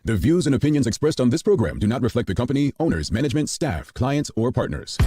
The views and opinions expressed on this program do not reflect the company, owners, management, staff, clients, or partners.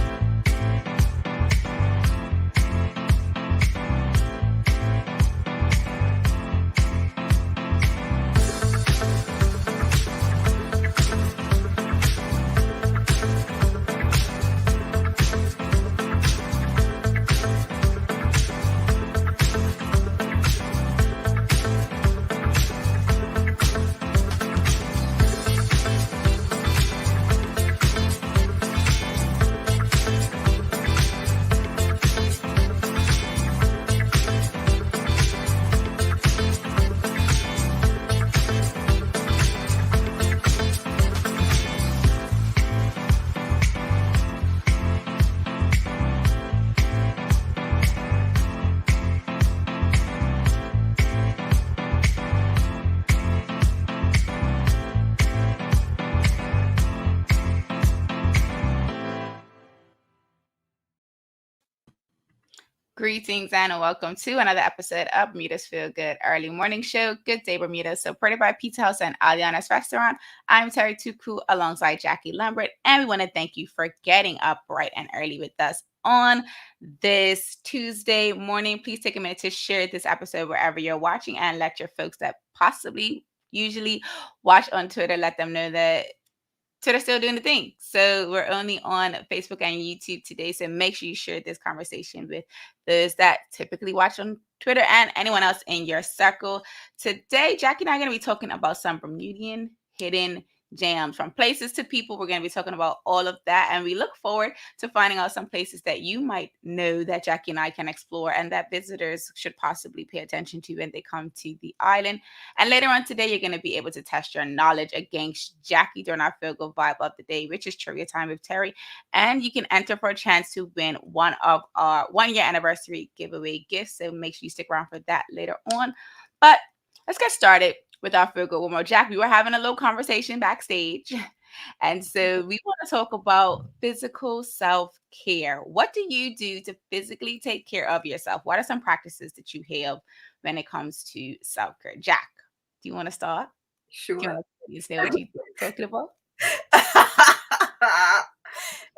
Greetings and welcome to another episode of Bermuda's Feel Good Early Morning Show. Good day, Bermuda. Supported by Pizza House and Aliana's Restaurant. I'm Terri Tuku alongside Jacky Lambert, and we want to thank you for getting up bright and early with us on this Tuesday morning. Please take a minute to share this episode wherever you're watching and let your folks that possibly usually watch on Twitter, let them know that Twitter's still doing the thing. So we're only on Facebook and YouTube today. So make sure you share this conversation with those that typically watch on Twitter and anyone else in your circle. Today, Jacky and I are going to be talking about some Bermudian hidden jams, from places to people. We're going to be talking about all of that. And we look forward to finding out some places that you might know that Jacky and I can explore and that visitors should possibly pay attention to when they come to the island. And later on today, you're going to be able to test your knowledge against Jacky during our Feel Good Vibe of the Day, which is Trivia Time with Terri. And you can enter for a chance to win one of our 1-year anniversary giveaway gifts. So make sure you stick around for that later on. But let's get started with our Feel Good one more. Jack, we were having a little conversation backstage. And so we want to talk about physical self-care. What do you do to physically take care of yourself? What are some practices that you have when it comes to self-care? Jack, do you want to start? Sure. Do you want to say what you're talking about?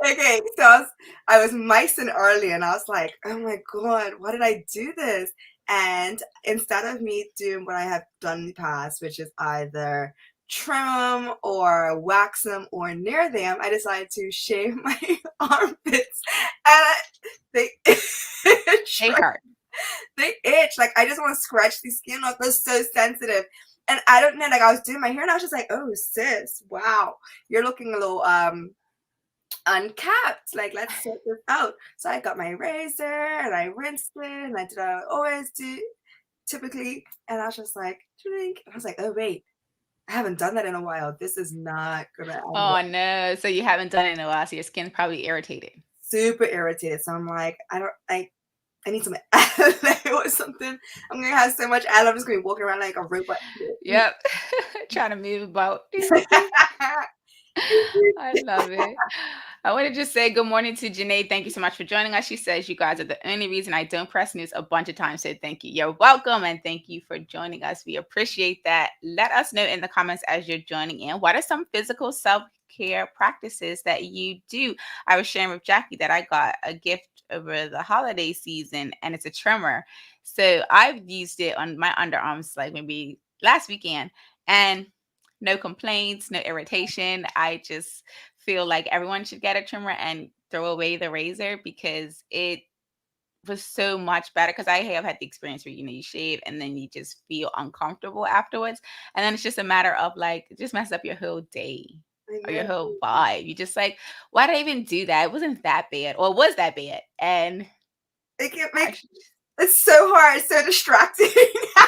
Okay, so I was micing early and I was like, oh my God, why did I do this? And instead of me doing what I have done in the past, which is either trim them or wax them or near them, I decided to shave my armpits. And they itch. They hurt. They itch. Like, I just want to scratch the skin off. They're so sensitive. And I don't know, like, I was doing my hair and I was just like, oh, sis, wow, you're looking a little uncapped. Like, let's sort this out. So I got my razor and I rinsed it and I did what I always do typically. And I was just like, drink. And I was like, oh, wait, I haven't done that in a while. This is not gonna end well. Oh no. So you haven't done it in a while. So your skin's probably irritated. Super irritated. So I'm like, I need some aloe or something. I'm gonna have so much aloe. I'm just gonna be walking around like a robot. Yep. Trying to move about. I love it. I want to just say good morning to Janae. Thank you so much for joining us. She says you guys are the only reason I don't press news a bunch of times. So thank you. You're welcome. And thank you for joining us. We appreciate that. Let us know in the comments as you're joining in. What are some physical self-care practices that you do? I was sharing with Jacky that I got a gift over the holiday season and it's a trimmer. So I've used it on my underarms like maybe last weekend and no complaints, no irritation. I just feel like everyone should get a trimmer and throw away the razor because it was so much better. Because I have had the experience where, you shave and then you just feel uncomfortable afterwards. And then it's just a matter of like, it just messes up your whole day or your whole vibe. You just like, why did I even do that? It wasn't that bad or was that bad? And it makes it's so hard, so distracting.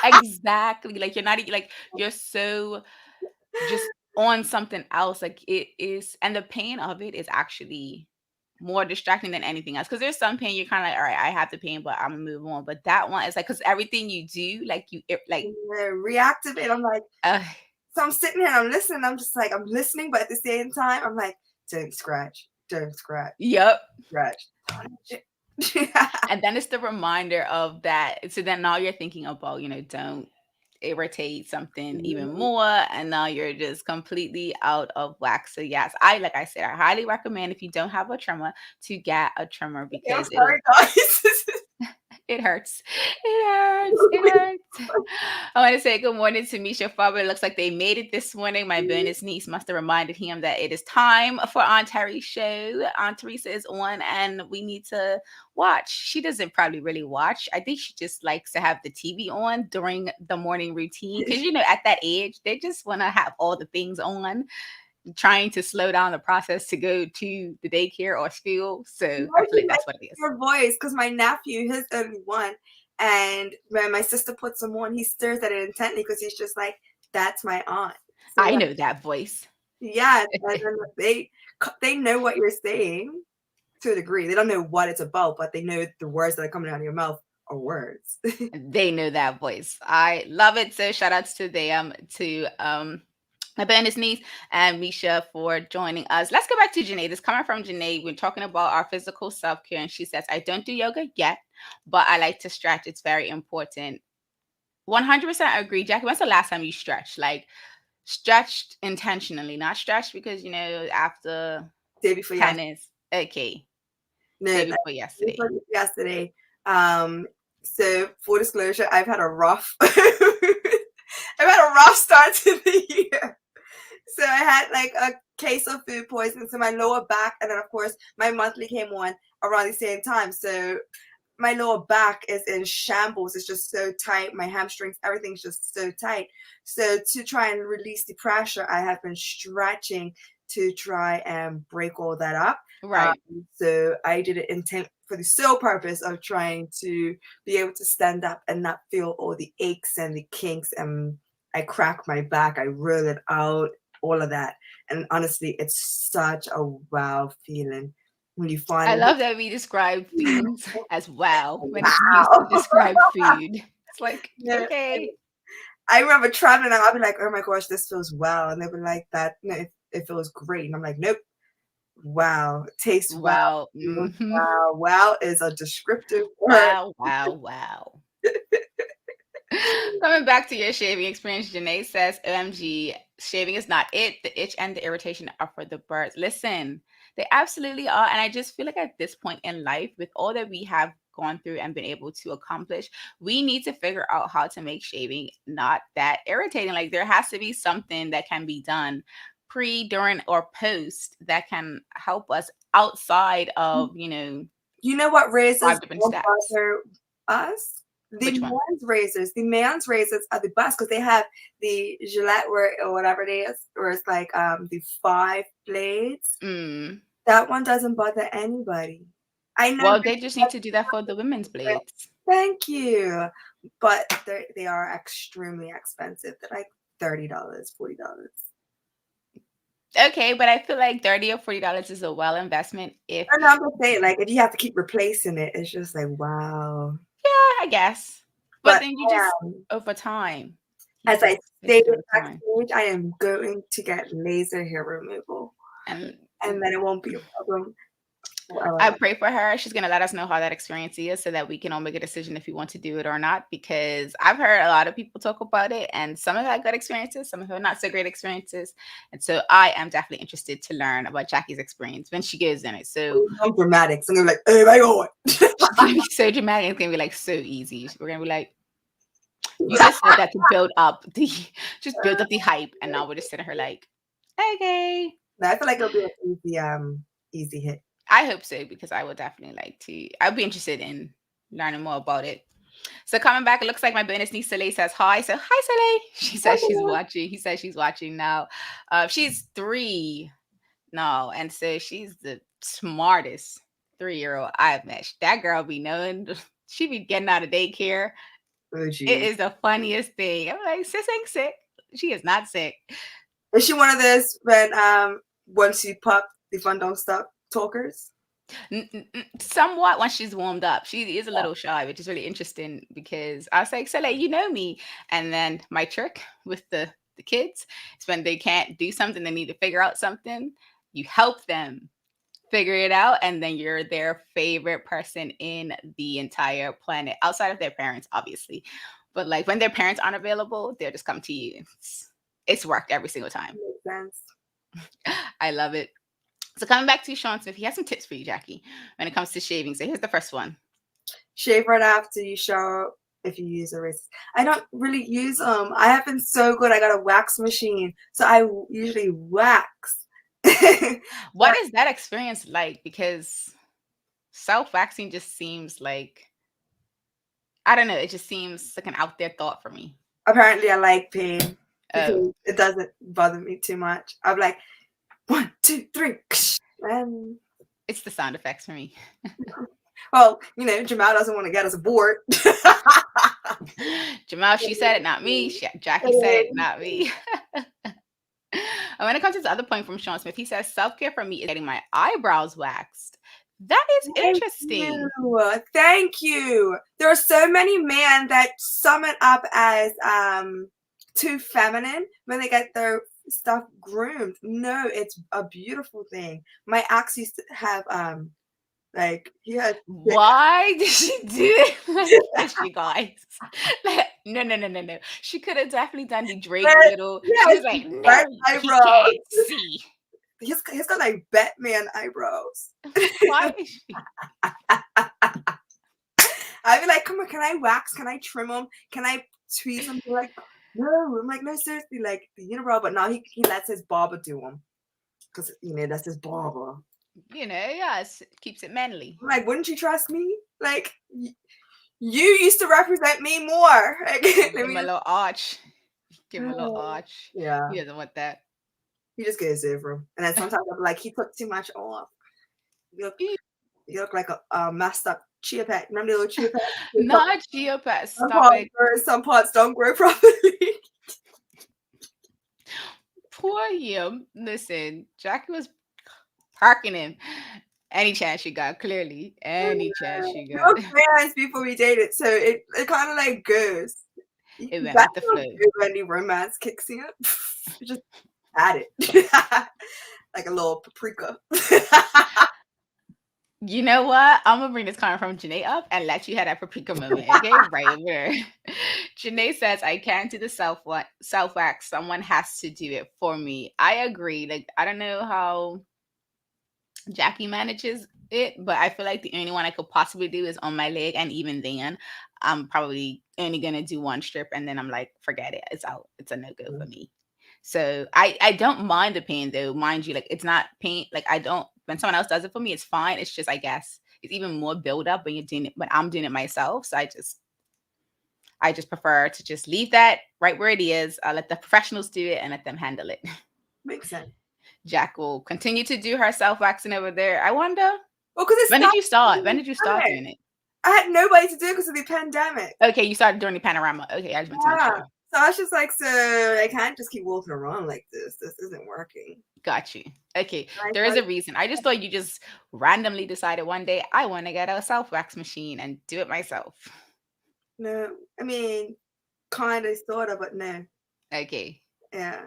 Exactly. Like you're not like you're so just on something else. Like it is, and the pain of it is actually more distracting than anything else. Because there's some pain you're kind of like, all right, I have the pain, but I'm gonna move on. But that one is like, because everything you do, like Reactivate. I'm like, uh, so I'm sitting here and I'm listening. I'm just like, I'm listening, but at the same time, I'm like, don't scratch, yep. scratch. And then it's the reminder of that. So then now you're thinking about, don't irritate something even more. And now you're just completely out of whack. So yes, like I said, I highly recommend if you don't have a trimmer to get a trimmer because I'm sorry, guys. it hurts. It hurts. It hurts. I want to say good morning to Misha Farber. It looks like they made it this morning. My bonus niece must have reminded him that it is time for Aunt Terry's show. Aunt Teresa is on and we need to watch. She doesn't probably really watch. I think she just likes to have the TV on during the morning routine because, at that age, they just want to have all the things on, trying to slow down the process to go to the daycare or school. So I feel like that's what it is. Your voice, because my nephew, his only one, and when my sister puts him on, he stares at it intently because he's just like, "That's my aunt." So, I know that voice. Yeah, and then they know what you're saying to a degree. They don't know what it's about, but they know the words that are coming out of your mouth are words. They know that voice. I love it. So shout outs to them, to my bonus niece and Misha for joining us. Let's go back to Janae. This coming from Janae. We're talking about our physical self-care. And she says, I don't do yoga yet, but I like to stretch. It's very important. 100% agree. Jackie, when's the last time you stretched? Like stretched intentionally, not stretched because, after Day before tennis. Okay. No, Day before yesterday. Yesterday. So for disclosure, I've had a rough start to the year. So I had like a case of food poisoning to my lower back, and then of course my monthly came on around the same time. So my lower back is in shambles. It's just so tight. My hamstrings, everything's just so tight. So to try and release the pressure, I have been stretching to try and break all that up. Right. So I did it for the sole purpose of trying to be able to stand up and not feel all the aches and the kinks. And I crack my back, I roll it out, all of that. And honestly, it's such a wow feeling when you find. I love that we describe things as well when it's used to describe food. It's like, okay. I remember traveling and I'll be like, oh my gosh, this feels wow. And they'll be like that, it feels great. And I'm like, nope. Wow. Tastes wow. Mm-hmm. Wow. Wow is a descriptive word. Wow. Coming back to your shaving experience, Janae says, OMG, shaving is not it. The itch and the irritation are for the birds. Listen, they absolutely are. And I just feel like at this point in life, with all that we have gone through and been able to accomplish, we need to figure out how to make shaving not that irritating. Like there has to be something that can be done pre, during, or post that can help us outside of, You know what razors don't bother us? The men's razors are the best because they have the Gillette or whatever it is, or it's like the 5 blades. That one doesn't bother anybody. I know. Well, they just need to do that for the women's blades. Thank you. But they are extremely expensive. They're like $30, $40. Okay, but I feel like $30 or $40 is a well investment if I'm just saying, like if you have to keep replacing it, it's just like wow. Yeah, I guess. But then you just over time. As I stated backstage, I am going to get laser hair removal. And then it won't be a problem. I pray for her. She's going to let us know how that experience is so that we can all make a decision if we want to do it or not. Because I've heard a lot of people talk about it and some have had good experiences, some have had not so great experiences. And so I am definitely interested to learn about Jackie's experience when she goes in it. So I'm dramatic. So I'm going to be like, oh my God. She's going to be so dramatic. It's going to be like so easy. We're going to be like, you just said that to build up the hype. And now we're just sitting here like, okay. No, I feel like it'll be an easy hit. I hope so, because I would definitely I'd be interested in learning more about it. So coming back, it looks like my bonus niece Soleil says hi. So hi, Soleil. She says she's watching. He says she's watching now. She's 3 now. And so she's the smartest 3-year-old I've met. That girl be knowing she be getting out of daycare. Oh, It geez. is the funniest thing. I'm like, sis ain't sick. She is not sick. Is she one of those when once you pop, the fun don't stop talkers? Somewhat once she's warmed up. She is a little shy, which is really interesting because I was like, so like, you know me. And then my trick with the kids is when they can't do something, they need to figure out something. You help them figure it out, and then you're their favorite person in the entire planet, outside of their parents, obviously. But like when their parents aren't available, they'll just come to you. It's worked every single time. Makes sense. I love it. So coming back to Sean Smith, he has some tips for you, Jackie, when it comes to shaving. So here's the first one. Shave right after you shower if you use a razor. I don't really use them. I have been so good. I got a wax machine, so I usually wax. What is that experience like? Because self-waxing just seems like, I don't know, it just seems like an out there thought for me. Apparently, I like pain because Oh, it doesn't bother me too much. I'm like, 1, 2, 3, and it's the sound effects for me. well, you know, Jamal doesn't want to get us aboard. Jamal, she said it, not me. Jackie said it, not me. And when it comes to the other point from Sean Smith, he says self-care for me is getting my eyebrows waxed. That is interesting. Thank you. There are so many men that sum it up as too feminine when they get their stuff groomed. No, it's a beautiful thing. My ex used to have like he had. Why did she do it like this, you guys? Like, no. She could have definitely done the Drake little. Yeah, She was like, no, he can't see. He's got like Batman eyebrows. Why is she? I'd be like, come on, can I wax? Can I trim them? Can I tweeze them? They're like, no. I'm like, no, seriously, like the unibrow. But now he lets his barber do them because you know that's his barber. You know, yeah, it keeps it manly. I'm like, wouldn't you trust me? Like, you used to represent me more. Like, Give him a little arch. Give him a little arch. Yeah. He doesn't want that. He just goes over him. And then sometimes I'm like, he took too much off. You look like a messed up chia pet. Remember the little chia pet? Not a chia pet. Stop it. Some parts don't grow properly. Poor him. Listen, Jackie was parking him any chance she got, clearly. Any chance she got. We were friends before we dated, so it kind of like goes. It went with the flow. When any romance kicks in, you just add it. Like a little paprika. You know what? I'm gonna bring this comment from Janae up and let you have that paprika moment. Okay, right over there. Janae says, I can't do the self wax. Someone has to do it for me. I agree. Like, I don't know how Jackie manages it, but I feel like the only one I could possibly do is on my leg, and even then I'm probably only gonna do one strip and then I'm like, forget it, it's out. It's a no-go for me. So I don't mind the pain though, mind you. Like, it's not pain, like I don't, when someone else does it for me, it's fine. It's just, I guess it's even more build up when you're doing it, when I'm doing it myself. So I just prefer to just leave that right where it is. I'll let the professionals do it and let them handle it. Makes sense. Jack will continue to do her self-waxing over there. I wonder. Well, because when did you start? When did you start doing it? I had nobody to do it because of the pandemic. Okay, you started during the panorama. Okay, I just want to make sure. So I was just like, so I can't just keep walking around like this. This isn't working. Got you. Okay, there is a reason. I just thought you just randomly decided one day, I want to get a self-wax machine and do it myself. No, I mean, kind of, sort of, but no. Okay. Yeah.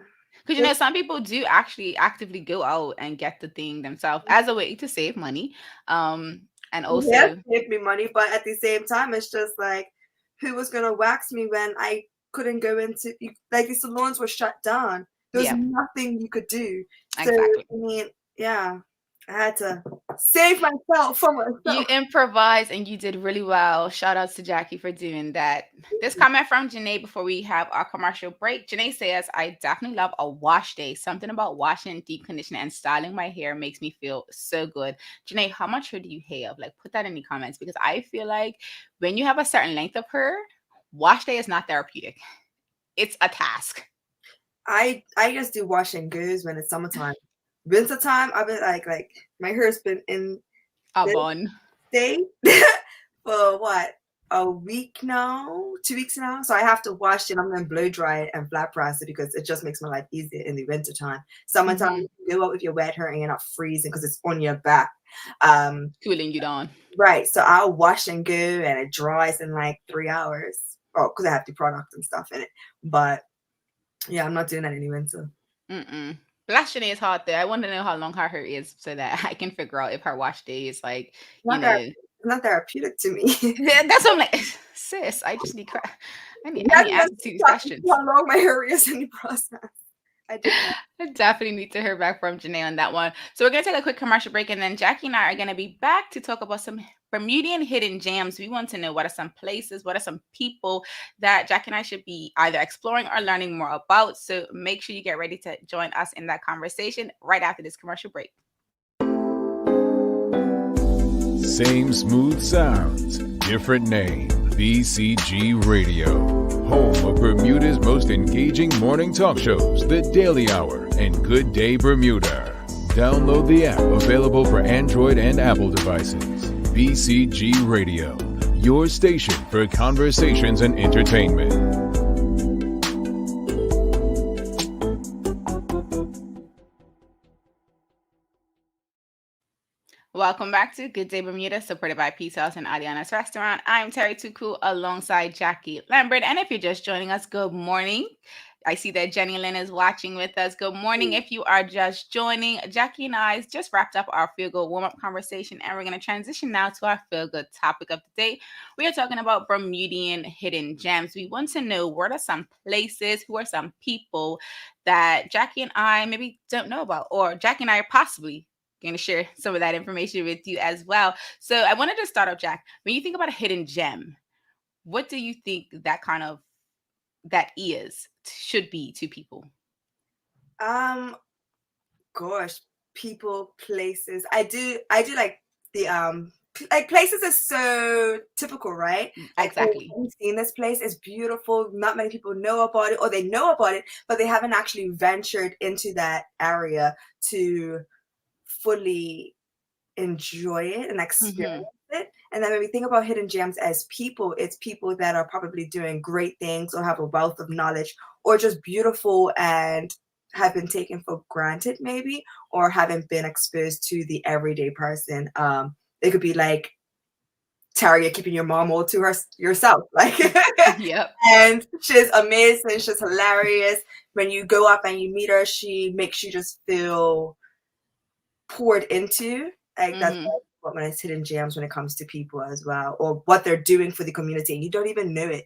Because, you know, some people do actually actively go out and get the thing themselves as a way to save money. And also save me money, but at the same time, it's just like, who was going to wax me when I couldn't go into, like, the salons were shut down. There was nothing you could do. So, exactly. I mean, yeah, I had to save myself from myself. You improvised and you did really well. Shout outs to Jackie for doing that. This comment from Janae before we have our commercial break. Janae says, I definitely love a wash day. Something about washing, deep conditioning, and styling my hair makes me feel so good. Janae, how much hair do you have? Like, put that in the comments, because I feel like when you have a certain length of hair, wash day is not therapeutic. It's a task. I just do wash and goes when it's summertime. Winter time, I've been like my hair's been in Bon. Stay for what, a week now, 2 weeks now. So I have to wash it. I'm going to blow dry it and flat press it because it just makes my life easier in the winter time. Summertime, you can go out with your wet hair and you're not freezing because it's on your back. Cooling you down. Right. So I'll wash and go and it dries in like 3 hours. Oh, because I have the product and stuff in it. But yeah, I'm not doing that in the winter. Blushing is hard though. I want to know how long her hair is so that I can figure out if her wash day is like, not therapeutic to me. That's what I'm like, sis, I just need I need answers to these questions. How long my hair is in the process. I definitely need to hear back from Janae on that one. So we're going to take a quick commercial break, and then Jackie and I are going to be back to talk about some Bermudian hidden gems. We want to know what are some places, what are some people that Jackie and I should be either exploring or learning more about. So make sure you get ready to join us in that conversation right after this commercial break. Same smooth sounds, different name. BCG Radio, home of Bermuda's most engaging morning talk shows, The Daily Hour and Good Day Bermuda. Download the app available for Android and Apple devices. BCG Radio, your station for conversations and entertainment. Welcome back to Good Day Bermuda, supported by Pizza House and Aliana's Restaurant. I'm Terri Tuku alongside Jackie Lambert. And if you're just joining us, good morning. I see that Jenny Lynn is watching with us. Good morning. If you are just joining, Jackie and I just wrapped up our Feel Good warm-up conversation, and we're going to transition now to our Feel Good topic of the day. We are talking about Bermudian hidden gems. We want to know what are some places, who are some people that Jackie and I maybe don't know about, or Jackie and I are possibly going to share some of that information with you as well. So I wanted to start off, Jack. When you think about a hidden gem, what do you think that should be to people? Gosh, people, places. I do like the like places are so typical, right? Exactly. Like, we've seen this place, it's beautiful. Not many people know about it, or they know about it, but they haven't actually ventured into that area to fully enjoy it and experience it. And then when we think about hidden gems as people, it's people that are probably doing great things or have a wealth of knowledge or just beautiful and have been taken for granted maybe, or haven't been exposed to the everyday person. It could be like Terri, keeping your mom all to yourself, like yep. And she's amazing, she's hilarious. When you go up and you meet her, she makes you just feel poured into. Like that's what it's hidden gems when it comes to people as well, or what they're doing for the community. You don't even know it.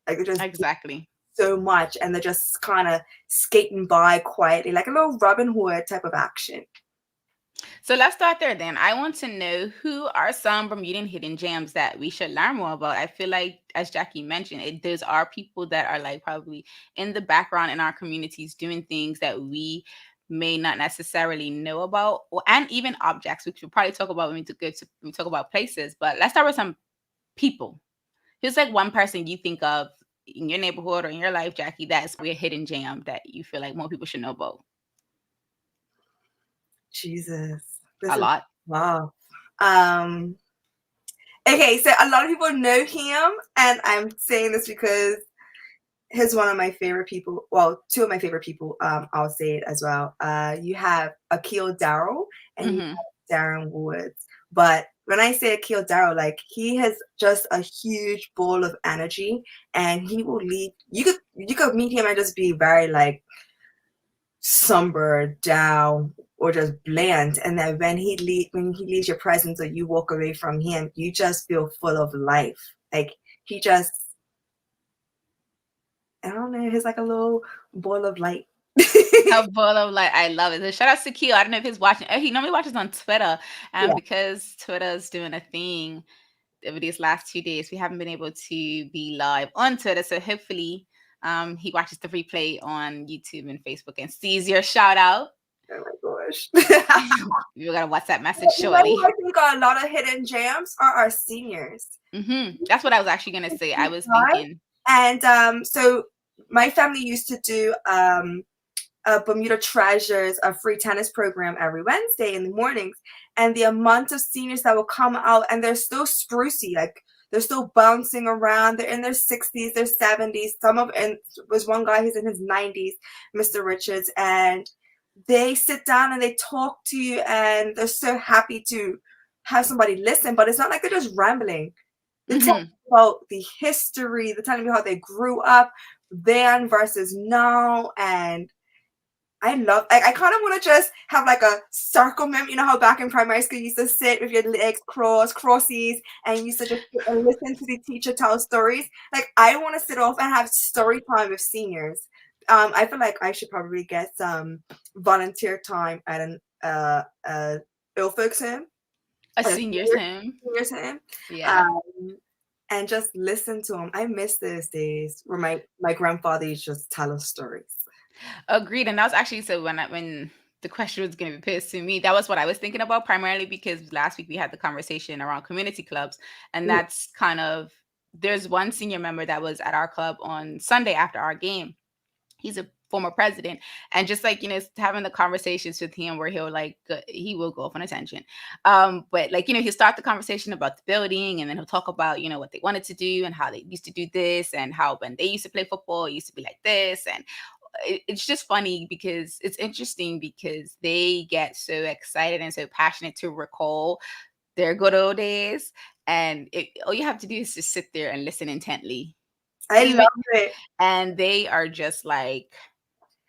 Like they're just exactly so much, and they're just kind of skating by quietly, like a little Robin Hood type of action. So let's start there then. I want to know, who are some Bermudian hidden gems that we should learn more about? I feel like, as Jackie mentioned, those are people that are like probably in the background in our communities doing things that we may not necessarily know about, and even objects, which we'll probably talk about when we talk about places. But let's start with some people. Who's like one person you think of in your neighborhood or in your life, Jackie, that's a hidden gem that you feel like more people should know about? Jesus. Lot. Wow. Okay, so a lot of people know him, and I'm saying this because he's one of my favorite people. Well, two of my favorite people. I'll say it as well. You have Akil Darrow and you have Darren Woods. But when I say Akil Darrow, like, he has just a huge ball of energy, and he will lead. You could meet him and just be very like somber, down, or just bland, and then when he leaves your presence or you walk away from him, you just feel full of life. Like, he just, I don't know, he's like a little ball of light. A ball of light. I love it. So shout out to Keel. I don't know if he's watching. He normally watches on Twitter, because Twitter's doing a thing over these last 2 days. We haven't been able to be live on Twitter, so hopefully he watches the replay on YouTube and Facebook and sees your shout out. Oh my gosh. You got a WhatsApp message shortly. I think a lot of hidden gems are our seniors. That's what I was actually going to say. I was thinking. And so my family used to do a Bermuda Treasures, a free tennis program every Wednesday in the mornings. and the amount of seniors that will come out and they're still sprucey, like they're still bouncing around. They're in their 60s, their 70s. And was one guy who's in his 90s, Mr. Richards, and they sit down and they talk to you, and they're so happy to have somebody listen. But it's not like they're just rambling. They're talking about the history. They're telling me how they grew up then versus now, and I love, I kind of want to just have like a circle mem. You know how back in primary school you used to sit with your legs crossies, and you used to just sit and listen to the teacher tell stories. Like, I want to sit off and have story time with seniors. I feel like I should probably get some volunteer time at an ill folks home. A senior's home. Yeah. And just listen to them. I miss those days where my grandfather used to just tell us stories. Agreed. And that was actually, so when the question was going to be posed to me, that was what I was thinking about, primarily because last week we had the conversation around community clubs, and that's kind of, there's one senior member that was at our club on Sunday after our game. He's a former president, and just like, having the conversations with him where he will go off on a tangent, but like, he'll start the conversation about the building, and then he'll talk about what they wanted to do and how they used to do this, and how when they used to play football it used to be like this. And it's just funny because it's interesting because they get so excited and so passionate to recall their good old days, and all you have to do is just sit there and listen intently. I love it. And they are just like,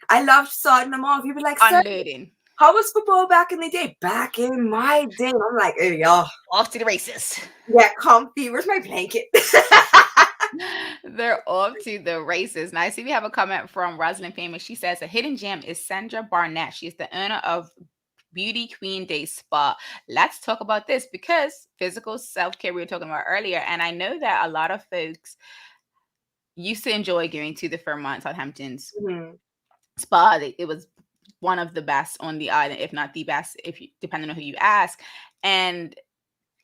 I love starting them off. You'd be like, unloading. How was football back in the day? Back in my day. I'm like, hey, y'all. Off to the races. Yeah, comfy. Where's my blanket? They're off to the races. Now, I see we have a comment from Rosalind Famous. She says, a hidden gem is Sandra Barnett. She's the owner of Beauty Queen Day Spa. Let's talk about this, because physical self-care we were talking about earlier. And I know that a lot of folks used to enjoy going to the Fairmont Southampton's spa. It was one of the best on the island, if not the best, depending on who you ask. And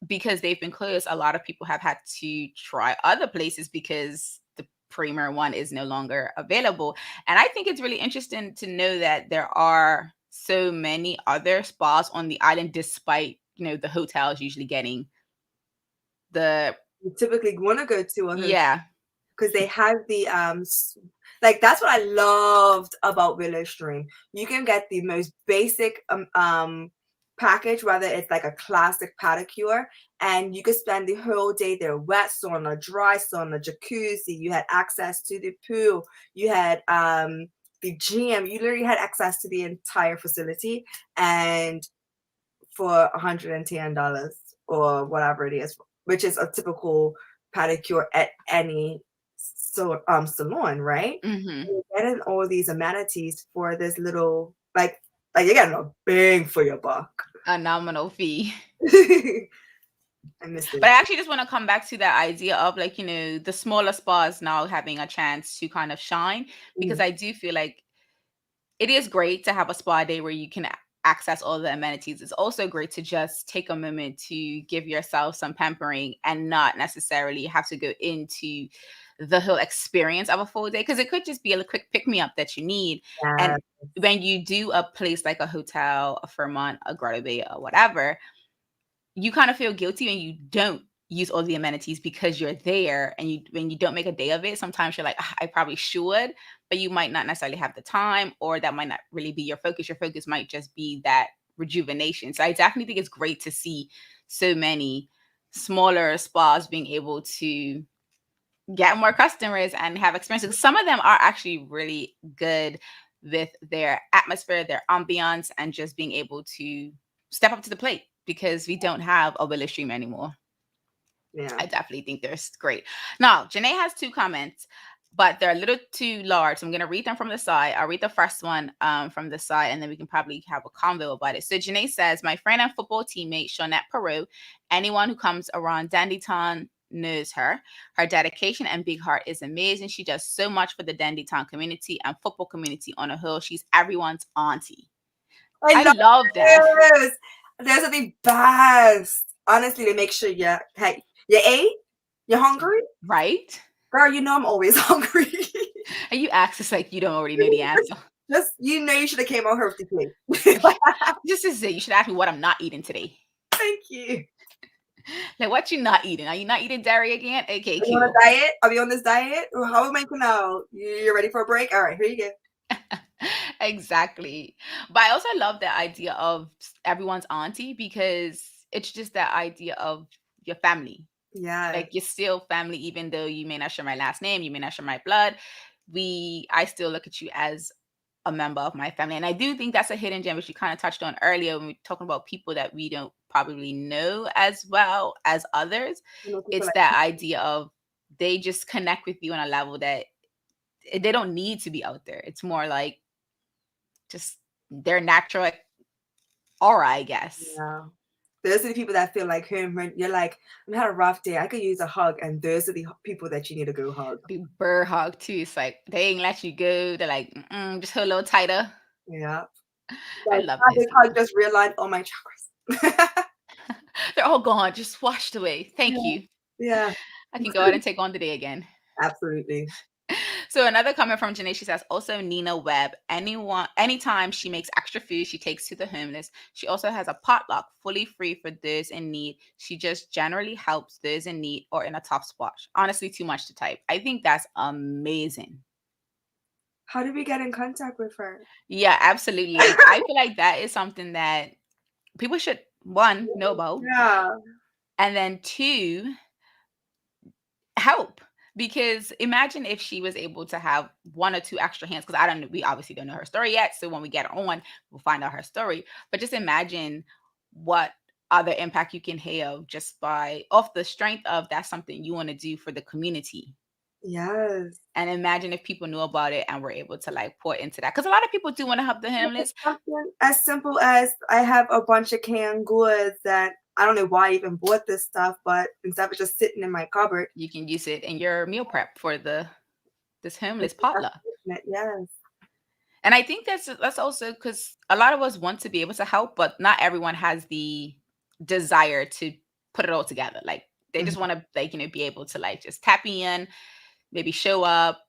because they've been closed, a lot of people have had to try other places because the premier one is no longer available. And I think it's really interesting to know that there are so many other spas on the island, despite the hotels usually getting the you typically want to go to a hotel. Yeah, because they have the like, that's what I loved about Willow Stream. You can get the most basic package, whether it's like a classic pedicure, and you could spend the whole day there. Wet sauna, dry sauna, jacuzzi. You had access to the pool. You had the gym. You literally had access to the entire facility, and for $110 or whatever it is, which is a typical pedicure at any salon, right? You're getting all these amenities for this little, like you're getting a bang for your buck, a nominal fee. I miss it. But I actually just want to come back to that idea of like, the smaller spas now having a chance to kind of shine, because I do feel like it is great to have a spa day where you can access all the amenities. It's also great to just take a moment to give yourself some pampering and not necessarily have to go into the whole experience of a full day, because it could just be a quick pick-me-up that you need. And when you do a place like a hotel, a Fairmont, a Grotto Bay, or whatever, you kind of feel guilty when you don't use all the amenities because you're there, and when you don't make a day of it, sometimes you're like, I probably should, but you might not necessarily have the time, or that might not really be your focus. Your focus might just be that rejuvenation. So I definitely think it's great to see so many smaller spas being able to get more customers and have experiences. Some of them are actually really good with their atmosphere, their ambiance, and just being able to step up to the plate, because we don't have a Willow Stream anymore. Yeah, I definitely think they're great. Now, Janae has 2 comments, but they're a little too large, so I'm going to read them from the side. I'll read the first one from the side, and then we can probably have a convo about it. So Janae says, my friend and football teammate, Shawnette Perot, anyone who comes around Dandytown knows her. Her dedication and big heart is amazing. She does so much for the Dandytown community and football community on a whole. She's everyone's auntie. I love that. Those are the best. Honestly, they make sure you ate, you're hungry, right? Girl, I'm always hungry. And you ask us like you don't already know the answer. Just, you should have came on her with the plate. Just to say, you should ask me what I'm not eating today. Thank you. Like, what you not eating? Are you not eating dairy again? Okay, Are you on cool. a diet? Are we on this diet? How am I making now? You're ready for a break? All right, here you go. Exactly. But I also love the idea of everyone's auntie because it's just that idea of your family. Yeah. Like, you're still family, even though you may not share my last name, you may not share my blood. I still look at you as a member of my family. And I do think that's a hidden gem, which you kind of touched on earlier when we were talking about people that we don't probably know as well as others. It's that idea of they just connect with you on a level that they don't need to be out there. It's more like just their natural aura, I guess. Yeah. Those are the people that feel like home when you're like, I had a rough day, I could use a hug, and those are the people that you need to go hug. Be bird hug too. It's like they ain't let you go. They're like, just hold a little tighter. Yeah. I Like, love this this. hug just realigned all my chakras. They're all gone, just washed away. Thank you. Yeah. I can go out and take on the day again. Absolutely. So another comment from Janae, she says, also Nina Webb, anytime she makes extra food, she takes to the homeless. She also has a potluck fully free for those in need. She just generally helps those in need or in a tough spot. Honestly, too much to type. I think that's amazing. How did we get in contact with her? Yeah, absolutely. Like, I feel like that is something that people should, one, know about. Yeah. And then two, help. Because imagine if she was able to have one or two extra hands, because we obviously don't know her story yet. So when we get her on, we'll find out her story. But just imagine what other impact you can have just off the strength of that's something you want to do for the community. Yes. And imagine if people knew about it and were able to like pour into that. Because a lot of people do want to help the homeless. Something as simple as I have a bunch of canned goods that I don't know why I even bought this stuff, but instead of just sitting in my cupboard, You can use it in your meal prep for this homeless potluck. Yes. And I think that's also because a lot of us want to be able to help, but not everyone has the desire to put it all together. Like they just want to be able to like just tap in, maybe show up,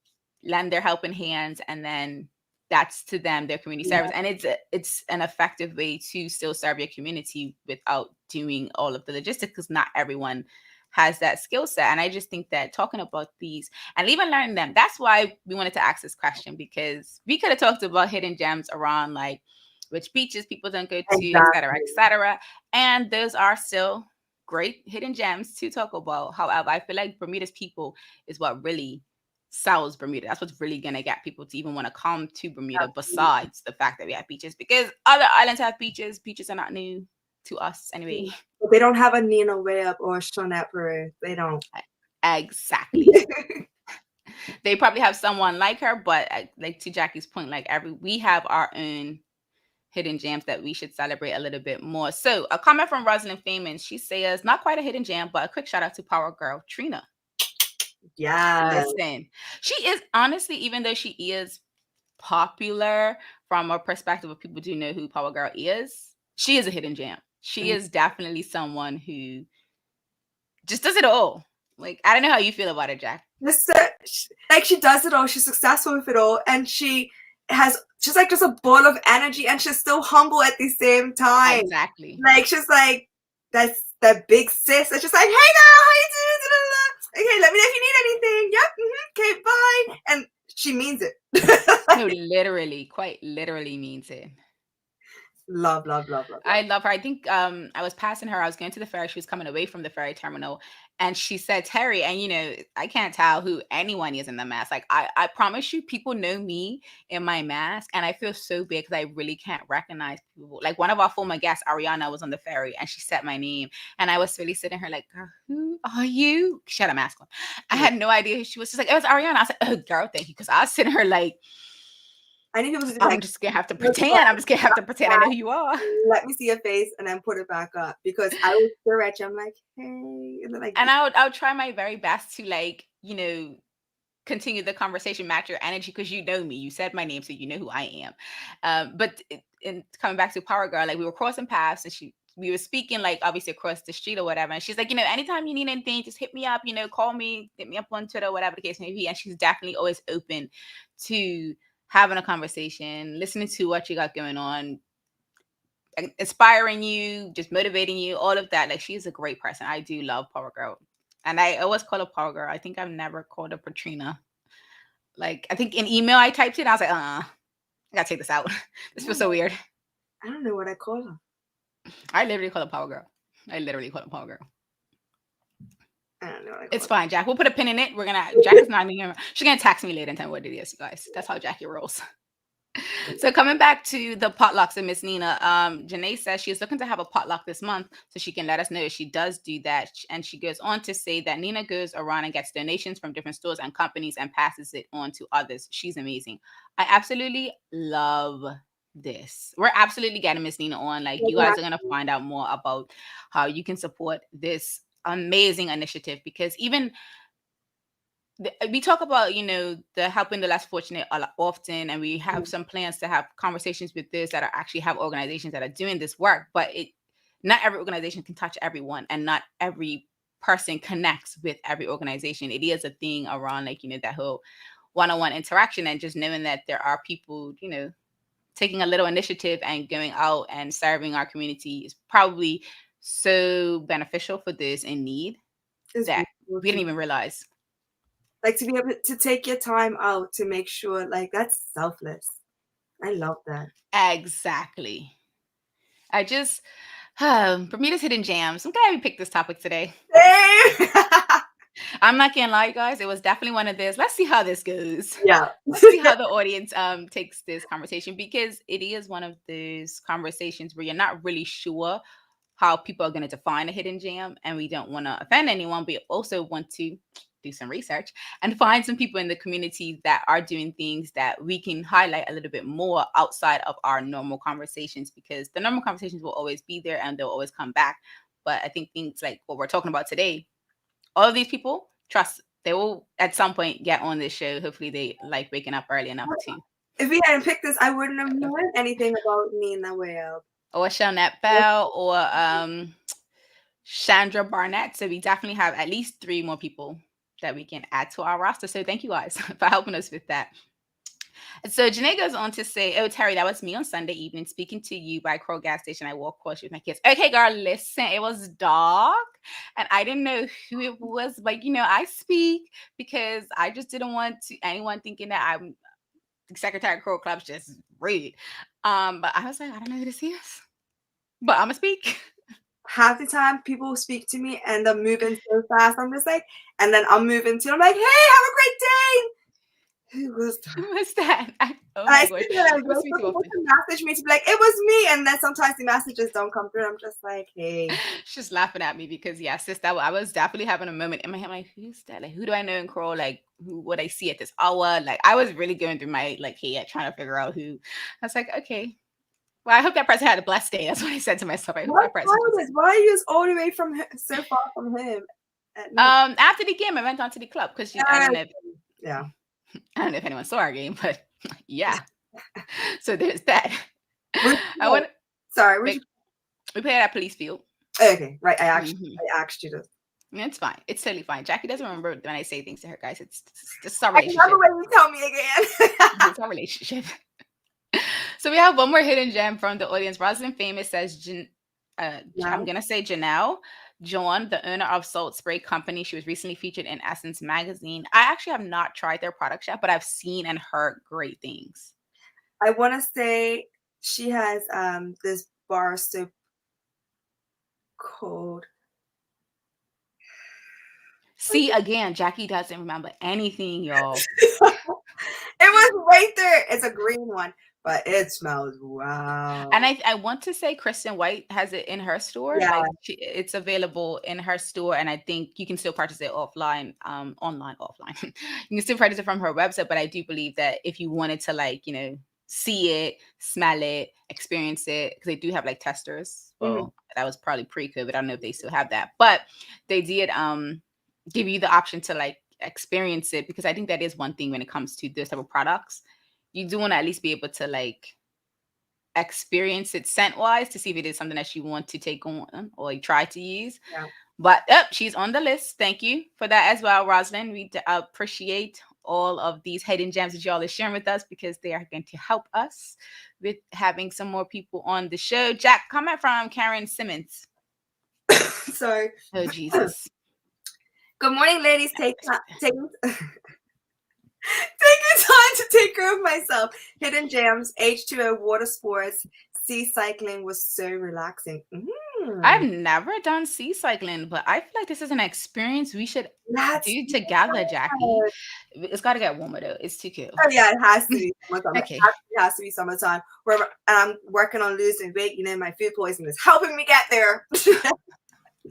lend their helping hands, and then that's to them their community service. And it's an effective way to still serve your community without doing all of the logistics, because not everyone has that skill set. And I just think that talking about these and even learning them, that's why we wanted to ask this question, because we could have talked about hidden gems around like which beaches people don't go to, et cetera, et cetera. And those are still great hidden gems to talk about. However, I feel like Bermuda's people is what really sells Bermuda. That's what's really gonna get people to even want to come to Bermuda, besides the fact that we have beaches, because other islands have beaches. Beaches are not new to us anyway. But they don't have a Nina Webb or Shonette Perez. They don't. Exactly. They probably have someone like her, but like to Jackie's point, like we have our own hidden gems that we should celebrate a little bit more. So a comment from Rosalind Feynman, she says, not quite a hidden gem, but a quick shout out to Power Girl Trina. Yeah. Listen, she is honestly, even though she is popular from a perspective of people do know who Power Girl is, she is a hidden gem. She is definitely someone who just does it all. Like, I don't know how you feel about it, Jack. Like, she does it all. She's successful with it all. And she's like just a ball of energy, and she's still humble at the same time. Exactly. Like, she's like, that's that big sis. It's just like, hey girl, how you doing? Okay, let me know if you need anything. Yep. Okay, bye. And she means it. No, literally, quite literally means it. Love. I love her. I think I was passing her. I was going to the ferry. She was coming away from the ferry terminal, and she said, Terry, and I can't tell who anyone is in the mask. Like I promise you, people know me in my mask, and I feel so bad because I really can't recognize people. Like one of our former guests, Ariana, was on the ferry, and she said my name, and I was really sitting her like, girl, who are you? She had a mask on. I had no idea who she was. She's like, it was Ariana. I was like, oh, girl, thank you, because I was sitting her like, I'm just gonna have to pretend. I'm just gonna have to pretend I know who you are. Let me see your face and then put it back up, because I would stare at you. I'm like, hey, and then I would try my very best to continue the conversation, match your energy, because you know me. You said my name, so you know who I am. But in coming back to Power Girl, like we were crossing paths, and we were speaking like obviously across the street or whatever. And she's like, anytime you need anything, just hit me up. Call me, hit me up on Twitter, whatever the case may be. And she's definitely always open to having a conversation, listening to what you got going on. inspiring you, just motivating you, all of that. Like, she's a great person. I do love Power Girl. And I always call her Power Girl. I think I've never called her Patrina. Like, I think in email I typed it, and I was like, I gotta take this out. This feels so weird. I don't know what I call her. I literally call her Power Girl. I literally call her Power Girl. I don't know what I call It's her. fine, Jack. We'll put a pin in it. Jack is not even here. She's gonna text me later and tell me what it is, you guys. That's how Jackie rolls. So coming back to the potlucks and Miss Nina, Janae says she is looking to have a potluck this month so she can let us know if she does do that. And she goes on to say that Nina goes around and gets donations from different stores and companies and passes it on to others. She's amazing. I absolutely love this. We're absolutely getting Miss Nina on. Like, you guys are gonna find out more about how you can support this amazing initiative, because even we talk about, the helping the less fortunate a lot often, and we have some plans to have conversations with this that are actually have organizations that are doing this work, but not every organization can touch everyone, and not every person connects with every organization. It is a thing around, like, that whole one-on-one interaction, and just knowing that there are people, taking a little initiative and going out and serving our community is probably so beneficial for those in need that we didn't even realize. Like, to be able to take your time out to make sure, like, that's selfless. I love that. Exactly. I just, Bermuda's hidden gems. I'm glad we picked this topic today. Hey! I'm not gonna lie, guys. It was definitely one of those. Let's see how this goes. Yeah. Let's see how the audience takes this conversation, because it is one of those conversations where you're not really sure how people are going to define a hidden gem, and we don't want to offend anyone, but we also want to do some research and find some people in the community that are doing things that we can highlight a little bit more outside of our normal conversations, because the normal conversations will always be there and they'll always come back. But I think things like what we're talking about today, all of these people, trust, they will at some point get on this show. Hopefully they like waking up early enough to. If we hadn't picked this, I wouldn't have known anything about Nina Whale. Or Shanette Bell, or Chandra Barnett. So we definitely have at least 3 more people that we can add to our roster. So thank you guys for helping us with that. So Janae goes on to say, "Oh, Terry, that was me on Sunday evening speaking to you by Crow gas station. I walked across with my kids." Okay, girl, listen, it was dark and I didn't know who it was, but I speak because I just didn't want anyone thinking that I'm the secretary of Crow Club's just rude. But I was like, I don't know who this is, but I'm gonna speak. Half the time, people speak to me and they're moving so fast. I'm just like, and then I'm moving too. I'm like, hey, have a great day. Who was that? Who was that? Oh I my gosh. see that. Message me to be like, it was me. And then sometimes the messages don't come through. I'm just like, hey. She's laughing at me because, yeah, sis, I was definitely having a moment in my head. Like, who's that? Like, who do I know in Crow? Like, who would I see at this hour? Like, I was really going through my head trying to figure out who. I was like, okay. Well, I hope that person had a blessed day. That's what I said to myself. I hope that person. Why are you all the way from so far from him? After the game, I went on to the club because I don't know. Yeah. I don't know if anyone saw our game, but yeah. So there's that. Sorry, we played at Police Field. Okay, right. I asked you this. It's fine. It's totally fine. Jackie doesn't remember when I say things to her, guys. It's our relationship. I remember when you tell me again. It's our relationship. So we have one more hidden gem from the audience. Rosalind Famous says, I'm going to say Janelle John, the owner of Salt Spray Company. She was recently featured in Essence magazine. I actually have not tried their products yet, but I've seen and heard great things. I want to say she has this bar soap called. See, again, Jackie doesn't remember anything, y'all. It was right there. It's a green one, but it smells wow. And I want to say Kristen White has it in her store. Yeah. Like it's available in her store, and I think you can still purchase it offline, offline. You can still purchase it from her website, but I do believe that if you wanted to see it, smell it, experience it, because they do have like testers. Well, that was probably pre-COVID. I don't know if they still have that, but they did give you the option to experience it, because I think that is one thing when it comes to this type of products. You do want to at least be able to experience it scent wise to see if it is something that you want to take on or try to use. Yeah. But she's on the list. Thank you for that as well, Rosalind. We appreciate all of these hidden gems that y'all are sharing with us, because they are going to help us with having some more people on the show. Jack, comment from Karen Simmons. Sorry. Oh, Jesus. Good morning, ladies. Taking time to take care of myself. Hidden gems, H2O, water sports, sea cycling was so relaxing. I've never done sea cycling, but I feel like this is an experience we should do together, Jackie. It's got to get warmer though. It's too cool. Oh yeah, it has to be summertime. Okay. It has to be summertime. Where I'm working on losing weight. You know, my food poisoning is helping me get there.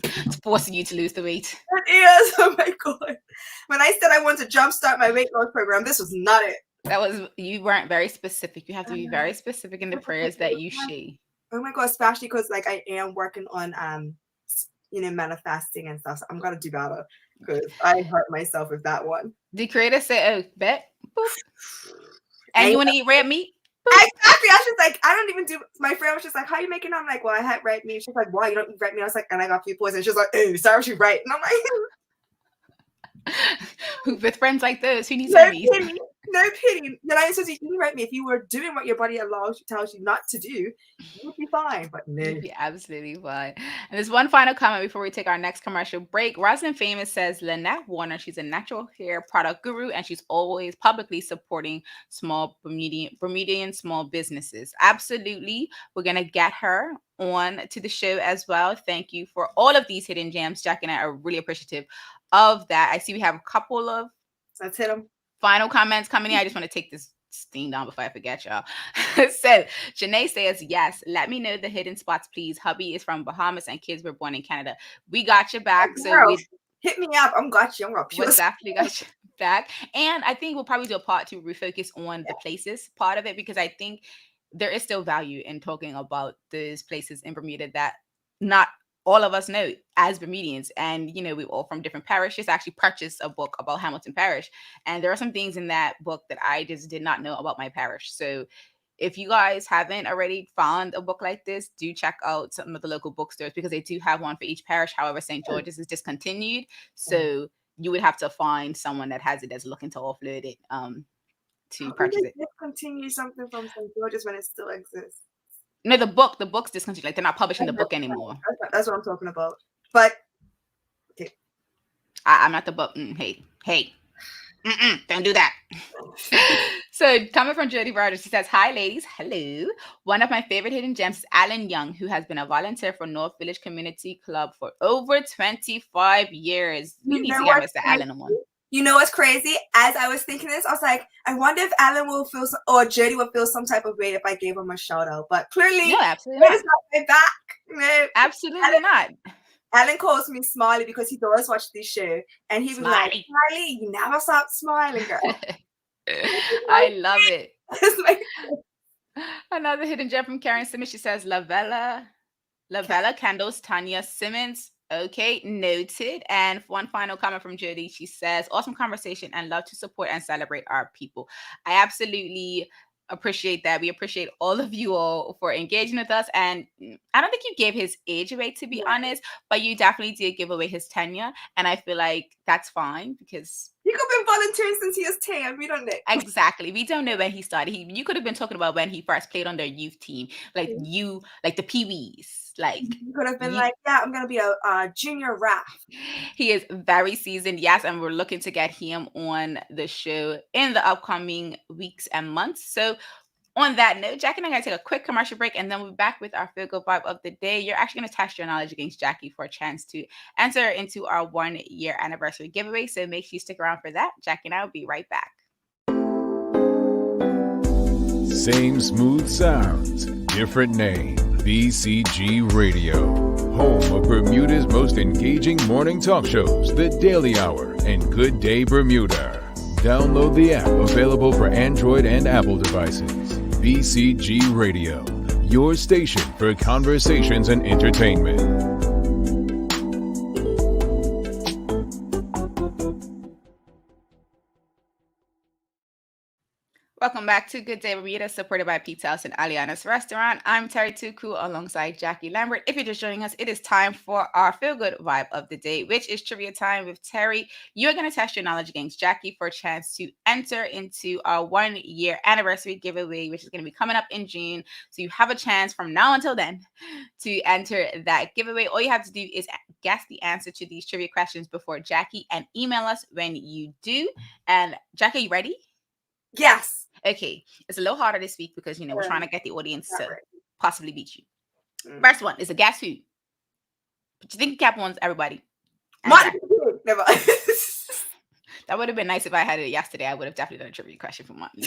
It's forcing you to lose the weight. It is. Oh my God. When I said I wanted to jumpstart my weight loss program, this was not it. You weren't very specific. You have to be very specific in the prayers that you share. Oh my God, especially because like I am working on manifesting and stuff. So I'm gonna do better because I hurt myself with that one. The creator said, "Oh, bet, boop. And you want to eat red meat?" Exactly. I was just like, I don't even do. My friend was just like, "How are you making it?" I'm like, "Well, I had red meat." She's like, "Why you don't eat red meat?" I was like, "And I got food poisoning." She's like, "Oh, sorry, she's right." And I'm like, with friends like those, who needs no enemies? pity, no pity. Then I said, "You red meat. If you were doing what your body tells you not to do, you'd be fine." But no, you'd be absolutely fine. And there's one final comment before we take our next commercial break. Roslyn Famous says Lynette Warner, she's a natural hair product guru, and she's always publicly supporting small Bermudian small businesses. Absolutely, we're gonna get her on to the show as well. Thank you for all of these hidden gems. Jack and I are really appreciative of that. I see we have a couple of let's hit them. Final comments coming in. I just want to take this steam down before I forget, y'all. So Janae says, yes, let me know the hidden spots, please. Hubby is from Bahamas and kids were born in Canada. We got your back. Oh, so hit me up. I'm got you. I'm gonna definitely got your back. And I think we'll probably do a part 2 refocus on the places part of it, because I think there is still value in talking about those places in Bermuda that not all of us know as Bermudians. And, we're all from different parishes. I actually purchased a book about Hamilton Parish. And there are some things in that book that I just did not know about my parish. So if you guys haven't already found a book like this, do check out some of the local bookstores, because they do have one for each parish. However, St. George's is discontinued. So you would have to find someone that has it that's looking to offload it to purchase it. Discontinue something from St. George's when it still exists. No, the book's discontinued. Like, they're not publishing the book anymore. That's what I'm talking about. But okay, I'm not the book. Hey, don't do that. So coming from Jody Rogers, she says, hi ladies, hello. One of my favorite hidden gems is Alan Young, who has been a volunteer for North Village Community Club for over 25 years. We need to get Mr. Alan on one. You know what's crazy? As I was thinking this, I was like, I wonder if Alan will feel or Jody will feel some type of way if I gave him a shout out. But clearly, no, absolutely it's not my back. No, absolutely not. Alan calls me Smiley because he does watch this show, and he was like, Smiley, you never stop smiling, girl. I love it. Another hidden gem from Karen Simmons. She says, Lavella Candles, Tanya Simmons. Okay, noted. And one final comment from Jody. She says, awesome conversation and love to support and celebrate our people. I absolutely appreciate that. We appreciate all of you all for engaging with us. And I don't think you gave his age away, to be honest, but you definitely did give away his tenure. And I feel like that's fine, because he could have been volunteering since he was 10. We don't know. Exactly. We don't know when he started. You could have been talking about when he first played on their youth team, like the Pee-wees. Like, you could have been like, yeah, I'm gonna be a junior raft. He is very seasoned, yes, and we're looking to get him on the show in the upcoming weeks and months. So on that note, Jackie and I are going to take a quick commercial break, and then we'll be back with our Feel Good Vibe of the day. You're actually going to test your knowledge against Jackie for a chance to enter into our 1-year anniversary giveaway. So make sure you stick around for that. Jackie and I will be right back. Same smooth sounds, different name. BCG Radio, home of Bermuda's most engaging morning talk shows, The Daily Hour and Good Day Bermuda. Download the app, available for Android and Apple devices. BCG Radio, your station for conversations and entertainment. Welcome back to Good Day Bermuda, supported by Pizza House and Aliana's Restaurant. I'm Terry Tuku alongside Jackie Lambert. If you're just joining us, it is time for our feel good vibe of the day, which is trivia time with Terry. You're going to test your knowledge against Jackie for a chance to enter into our 1 year anniversary giveaway, which is going to be coming up in June. So you have a chance from now until then to enter that giveaway. All you have to do is guess the answer to these trivia questions before Jackie and email us when you do. And Jackie, are you ready? Yes. Okay, it's a little harder this week because, we're trying to get the audience to right. possibly beat you. First one is a guess who. But you think cap ones, everybody. Never. That would have been nice if I had it yesterday. I would have definitely done a trivia question for Martin.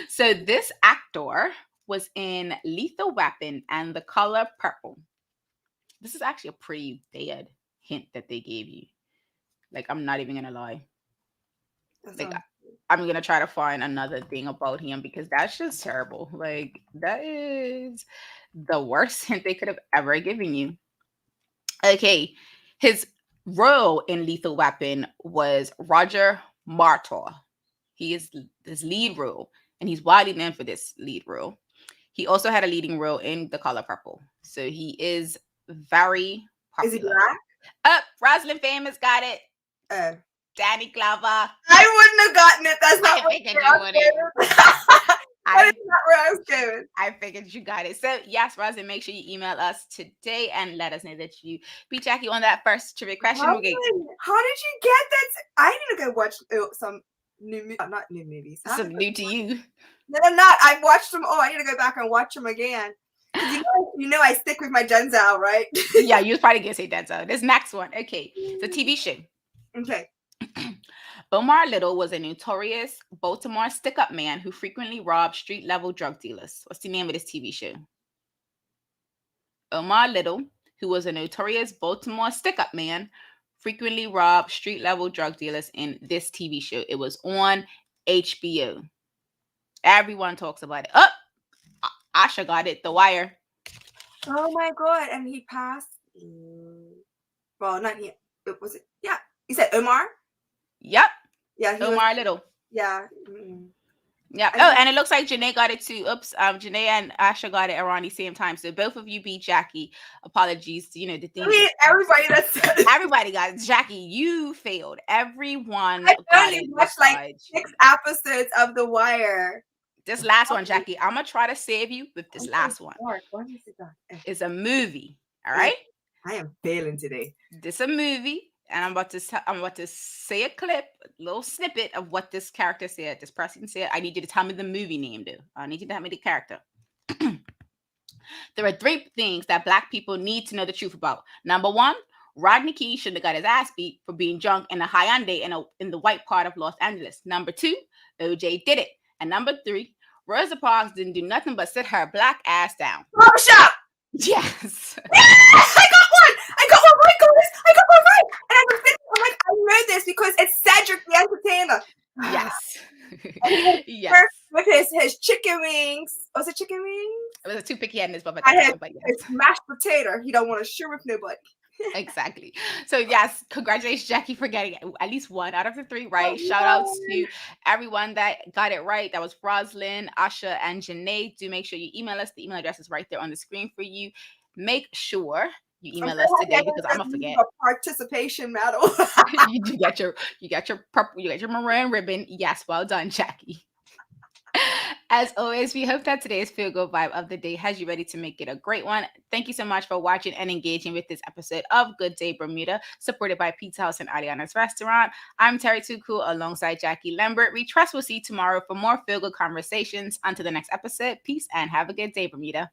So this actor was in Lethal Weapon and The Color Purple. This is actually a pretty bad hint that they gave you. Like, I'm not even gonna lie. Like, I'm going to try to find another thing about him because that's just terrible. Like, that is the worst hint they could have ever given you. Okay. His role in Lethal Weapon was Roger Martor. He is his lead role, and he's widely known for this lead role. He also had a leading role in The Color Purple. So he is very popular. Is he black? Rosalind Famous got it. Danny Glover. I wouldn't have gotten it. That's not I figured you wouldn't. That is not where I was going. I figured you got it. So yes, Rosalind, make sure you email us today and let us know that you beat Jackie on that first trivia question. How did you get that? I need to go watch some new, not new movies. Some new to you. No, I'm not. I've watched them all. I need to go back and watch them again. You know I stick with my Denzel, right? Yeah, you was probably gonna say Denzel. This next one, okay, it's a TV show. Okay. Omar Little was a notorious Baltimore stick-up man who frequently robbed street-level drug dealers. What's the name of this TV show? Omar Little, who was a notorious Baltimore stick-up man, frequently robbed street-level drug dealers in this TV show. It was on HBO. Everyone talks about it. Oh, Asha got it. The Wire. Oh my God! And he passed. Well, not he. Was it? Yeah. You said Omar. Yep. Yeah. Omar Little. Yeah. Yeah. Oh, and it looks like Janae got it too. Oops. Janae and Asha got it around the same time. So both of you beat Jackie. Apologies. The thing. Everybody got it. Jackie, you failed. Everyone. I only watched like 6 episodes of The Wire. This last one, Jackie, I'm gonna try to save you with this last one. It's a movie. All right. I am failing today. This is a movie. And I'm about to say a clip, a little snippet of what this character said. This person said, I need you to tell me the movie name, though. I need you to tell me the character. There are 3 things that Black people need to know the truth about. Number 1, Rodney King shouldn't have got his ass beat for being drunk in a Hyundai in the white part of Los Angeles. Number 2, OJ did it. And number 3, Rosa Parks didn't do nothing but sit her Black ass down. Barbershop! Yes. I got one right, guys. I got one right. And I'm like, I know this because it's Cedric the Entertainer. Yes. Yes. With his chicken wings. Was it chicken wings? It was a 2 picky endings, but yes. Mashed potato. He don't want to share with nobody. Exactly. So yes, congratulations, Jackie, for getting at least 1 out of the 3 right. Shout out to everyone that got it right. That was Roslyn, Asha, and Janae. Do make sure you email us. The email address is right there on the screen for you. Make sure you email us today because I'm gonna forget. A participation medal. you got your purple, you got your maroon ribbon. Yes, well done, Jackie. As always, we hope that today's Feel Good Vibe of the Day has you ready to make it a great one. Thank you so much for watching and engaging with this episode of Good Day Bermuda, supported by Pizza House and Aliana's Restaurant. I'm Terry Tuku alongside Jackie Lambert. We trust we'll see you tomorrow for more Feel Good conversations. Until the next episode, peace and have a good day, Bermuda.